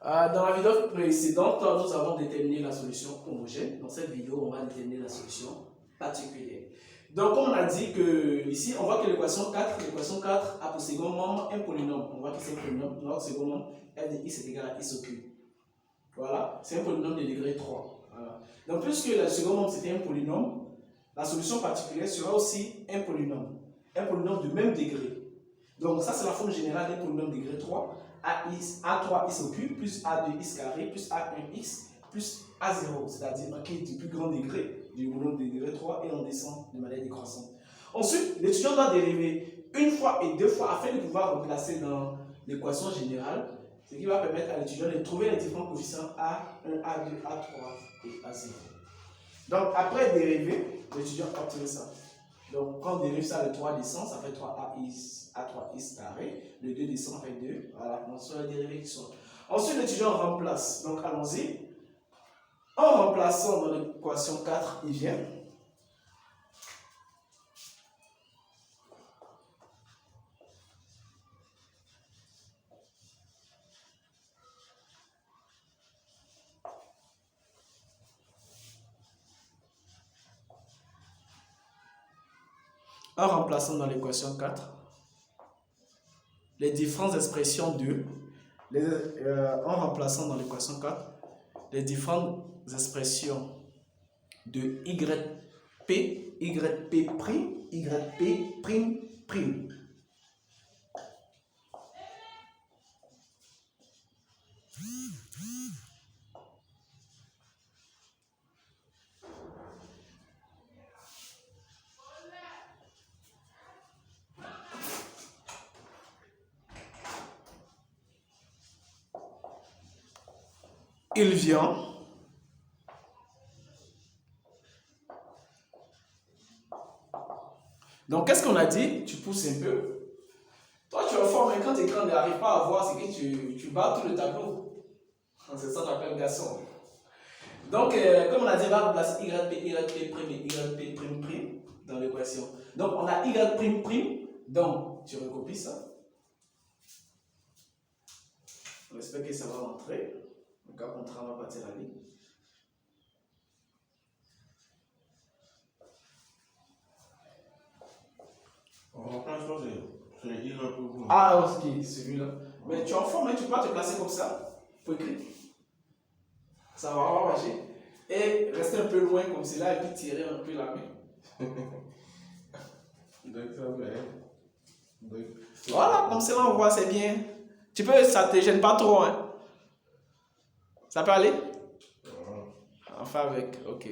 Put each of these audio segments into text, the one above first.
Dans la vidéo précédente, nous avons déterminé la solution homogène. Dans cette vidéo, on va déterminer la solution particulière. Donc, comme on a dit que ici, on voit que l'équation 4 a pour second membre un polynôme. On voit que c'est un polynôme. Notre second membre, f de x est égal à x au cube. Voilà, c'est un polynôme de degré 3. Voilà. Donc, puisque le second membre c'était un polynôme, la solution particulière sera aussi un polynôme de même degré. Donc, ça, c'est la forme générale d'un polynôme de degré 3. A3x au cube plus A2x carré plus A1x plus A0, c'est-à-dire qui est du plus grand degré du polynôme de degré 3 et on descend de manière décroissante. Ensuite, l'étudiant doit dériver une fois et deux fois afin de pouvoir remplacer dans l'équation générale, ce qui va permettre à l'étudiant de trouver les différents coefficients A1, A2, A3 et A0. Donc, après dériver, l'étudiant obtient ça. Donc, quand on dérive ça, le 3 descend, ça fait 3x carré. Le 2 descend, ça fait 2. Voilà, on soit la dérivée qui soit. Ensuite, l'étudiant remplace. Donc, allons-y. En remplaçant dans l'équation 4, il vient. En remplaçant dans l'équation 4 les différentes expressions de, en remplaçant dans l'équation 4 les différentes expressions de YP, YP'. Il vient. Donc, qu'est-ce qu'on a dit? Tu pousses un peu. Toi, tu es fort, mais quand tu n'arrives pas à voir, c'est que tu bats tout le tableau. C'est ça qu'on appelle garçon. Donc, comme on a dit, on va remplacer YP et YP' dans l'équation. Donc, on a Y'. Donc, tu recopies ça. On espère que ça va rentrer. Le cas contraire, on va partir à ligne. On remplace ça, c'est Y pour vous. Ah, ok, celui-là. Mais tu es en forme, mais tu peux pas te placer comme ça pour écrire. Ça va marcher. Et rester un peu loin comme cela et puis tirer un peu la main. Donc ça va. Voilà, comme cela on voit, c'est bien. Tu peux, ça te gêne pas trop, hein. Ça peut aller? Enfin avec, ok.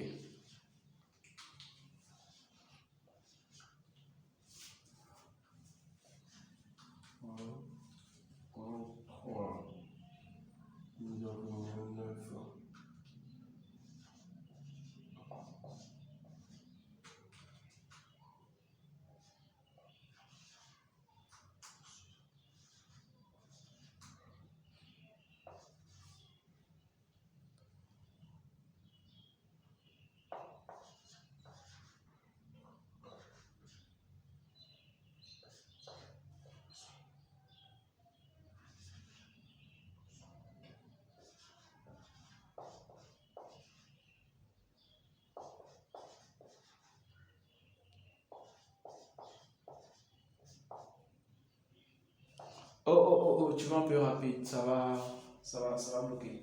Oh, tu vas un peu rapide, ça va bloquer.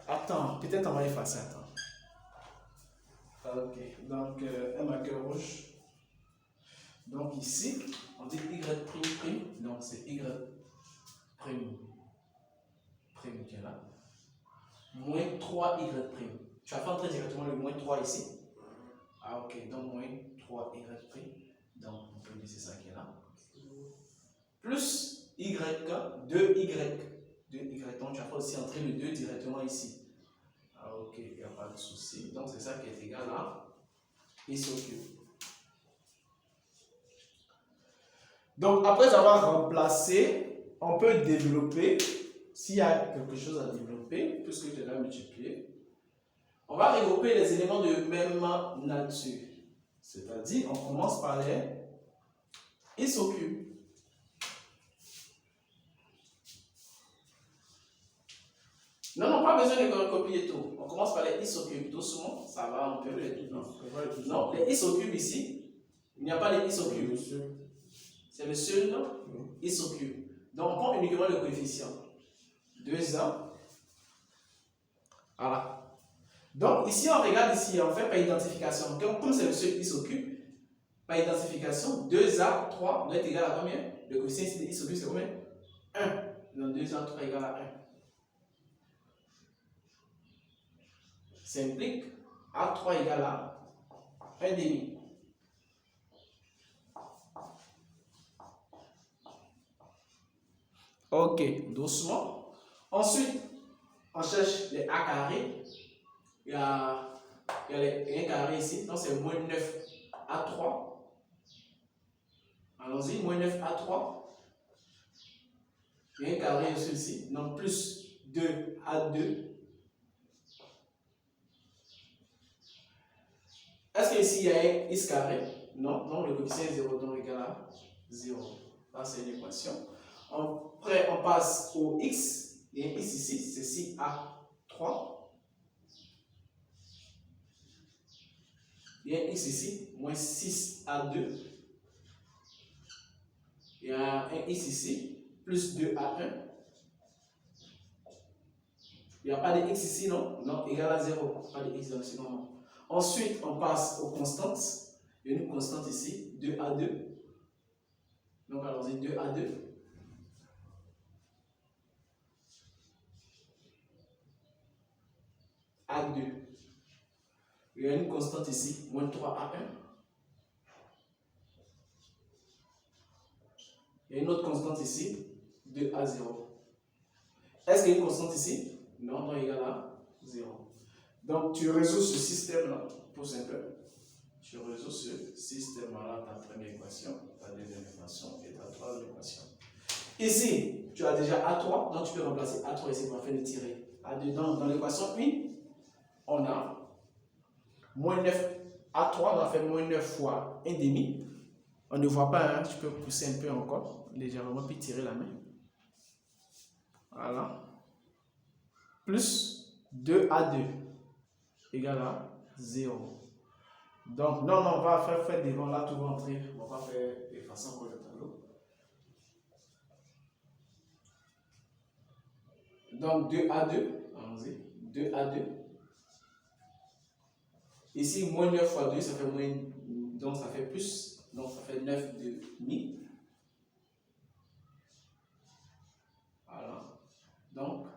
Attends, peut-être on va effacer, attends. Ok, donc un marqueur rouge. Donc ici, on dit Y', donc c'est Y' qui est là. Moins 3Y'. Tu vas faire entrer directement le moins 3 ici. Ah ok, donc moins 3Y'. Donc on peut dire c'est ça qui est là. Plus Y, 2Y. Donc tu vas faire aussi entrer le 2 directement ici. Ah ok, il n'y a pas de souci. Donc c'est ça qui est égal à x au cube. Donc après avoir remplacé, on peut développer, s'il y a quelque chose à développer, puisque tu l'as multiplié, on va regrouper les éléments de même nature. C'est-à-dire, on commence par les x au cube. Non, non, pas besoin de copier tout. On commence par les x au cube. Doucement, ça va un peu. Non, les x au cube ici, il n'y a pas les x au cube. C'est le seul x au cube. Donc, on prend uniquement le coefficient. 2a. Voilà. Donc, ici, on regarde ici, on fait par identification. Comme c'est le seul x au cube, par identification, 2a, 3 doit être égal à combien? Le coefficient ici de x au cube, c'est combien? 1. Donc, 2a, 3 égale à 1. Ça implique A3 égale à 1 demi. Ok, doucement. Ensuite, on cherche les A carrés. Il y a les 1 carré ici, donc c'est moins 9 A3. Allons-y, moins 9 A3. Et 1 carré ici, donc plus 2 A2. Est-ce qu'ici il y a un x carré? Non, donc le coefficient est 0, donc égal à 0. Ça, c'est l'équation. Après, on passe au x. Il y a un x ici, c'est 6a3. Il y a un x ici, moins 6a2. Il y a un x ici, plus 2a1. Il n'y a pas de x ici, non? Non, égal à 0. Pas de x, donc sinon non. Ensuite, on passe aux constantes. Il y a une constante ici, 2A2. Donc, allons-y, 2A2. A2. Il y a une constante ici, moins 3A1. Il y a une autre constante ici, 2A0. Est-ce qu'il y a une constante ici? Non, non, égal à 0. Donc, tu résous ce système-là, pour simple. Tu résous ce système-là, ta première équation, ta deuxième équation et ta troisième équation. Ici, tu as déjà A3, donc tu peux remplacer A3 ici pour faire le tirer. Dans l'équation 1, on a moins 9 A3, on a fait moins 9 fois 1 demi. On ne voit pas, hein, tu peux pousser un peu encore, légèrement, puis tirer la main. Voilà. Plus 2A2 égale à 0. Donc, non, on va faire devant là, tout va entrer. On va faire de façon comme le tableau. Donc, 2A2, allons-y, 2A2. Ici, moins 9 fois 2, ça fait moins, donc ça fait plus, donc ça fait 9 demi. Voilà. Donc,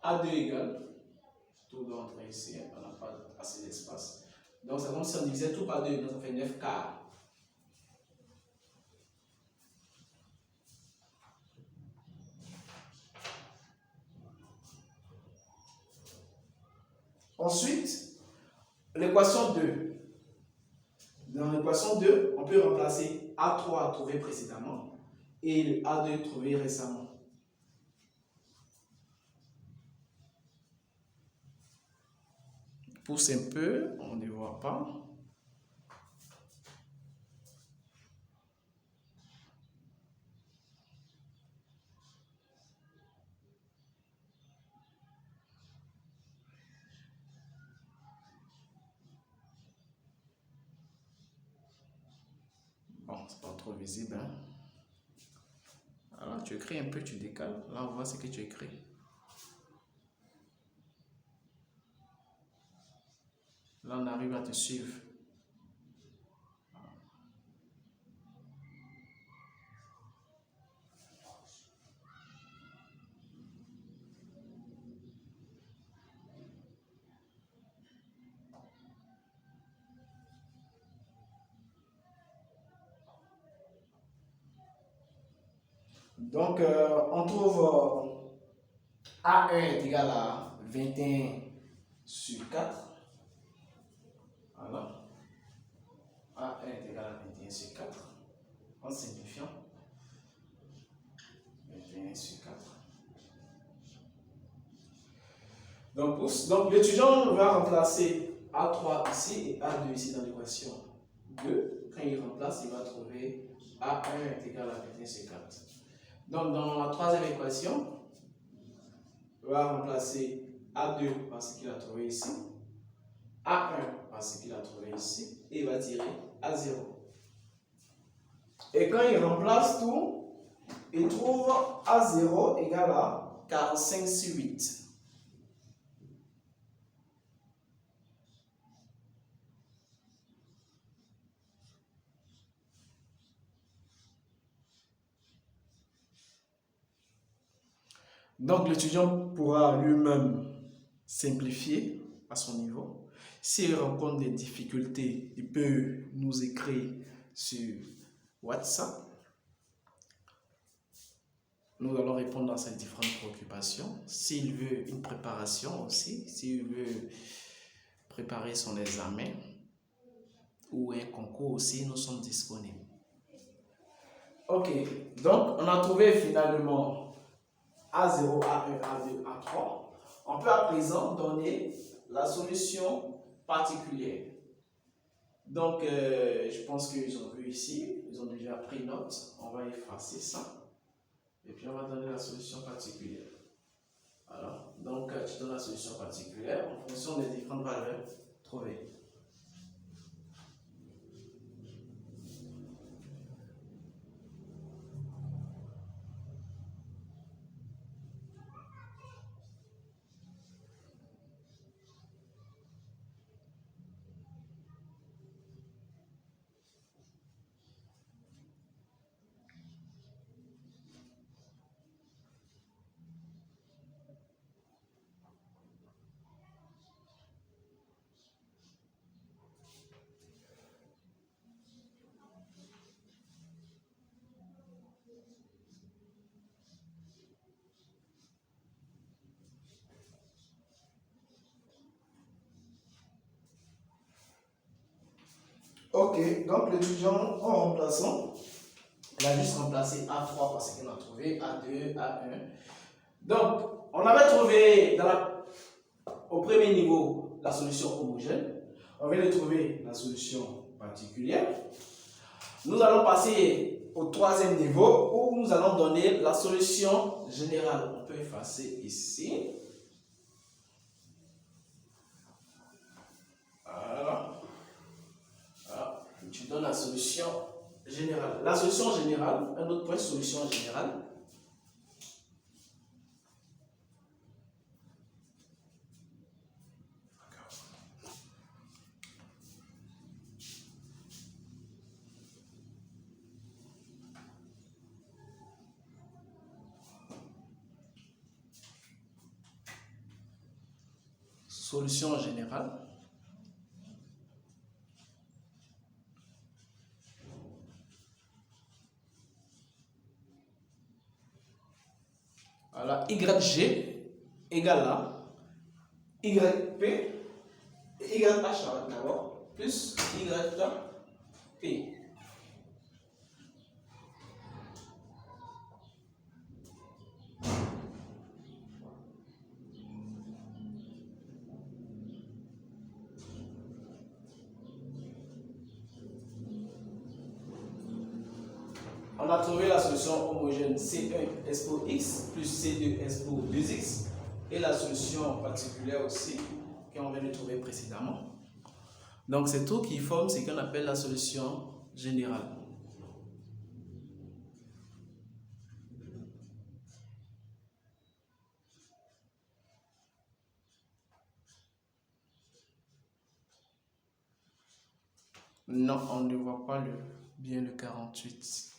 A2 égale, tout doit entrer ici, on n'a pas assez d'espace. Donc, c'est comme si on divisait tout par 2, donc ça fait 9 quarts. Ensuite, l'équation 2. Dans l'équation 2, on peut remplacer A3 trouvé précédemment et le A2 trouvé récemment. Pousse un peu, on ne voit pas. Bon, c'est pas trop visible. Hein? Alors, tu écris un peu, tu décales. Là, on voit ce que tu écris. Là, on arrive à te suivre. Donc, on trouve A1 est égal à 21 sur 4. Voilà. A1 est égal à 21 sur 4. En simplifiant. 21 sur 4. Donc l'étudiant va remplacer A3 ici et A2 ici dans l'équation 2. Quand il remplace, il va trouver A1 est égal à 21 sur 4. Donc dans la troisième équation, on va remplacer A2 parce qu'il a trouvé ici, A1 parce qu'il a trouvé ici, et il va tirer A0. Et quand il remplace tout, il trouve A0 égale à 45 sur 8. Donc l'étudiant pourra lui-même simplifier à son niveau. S'il rencontre des difficultés, il peut nous écrire sur WhatsApp. Nous allons répondre à ses différentes préoccupations. S'il veut une préparation aussi, s'il veut préparer son examen ou un concours aussi, nous sommes disponibles. Ok, donc on a trouvé finalement A0, A1, A2, A3. On peut à présent donner la solution particulière. Donc, je pense qu'ils ont vu ici, ils ont déjà pris note. On va effacer ça. Et puis, on va donner la solution particulière. Alors, donc, tu donnes la solution particulière en fonction des différentes valeurs trouvées. Ok, donc l'étudiant en remplaçant, il a juste remplacé A3 parce qu'il a trouvé A2, A1. Donc, on avait trouvé au premier niveau la solution homogène. On vient de trouver la solution particulière. Nous allons passer au troisième niveau où nous allons donner la solution générale. On peut effacer ici. Voilà. Tu donnes la solution générale. La solution générale, un autre point, solution générale. Solution générale. Voilà, YG égale à YP, YH d'abord, plus YP. On a trouvé la solution homogène C1 expo x plus C2 expo 2x et la solution particulière aussi qu'on vient de trouver précédemment. Donc c'est tout qui forme ce qu'on appelle la solution générale. Non, on ne voit pas bien le 48.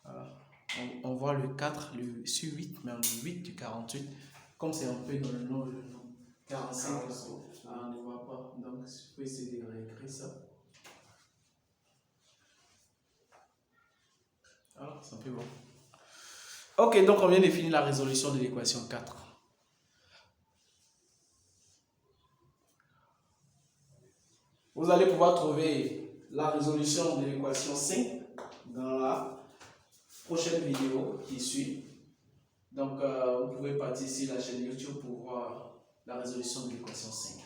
Voilà. On voit le 4 sur 8, mais le 8 du 48, comme c'est un peu dans le nom, 45, on ne voit pas. Donc, je peux essayer de réécrire ça. Alors, c'est un peu bon. Ok, donc on vient de finir la résolution de l'équation 4. Vous allez pouvoir trouver la résolution de l'équation 5 dans la prochaine vidéo qui suit. Donc, vous pouvez partir sur la chaîne YouTube pour voir la résolution de l'équation 5.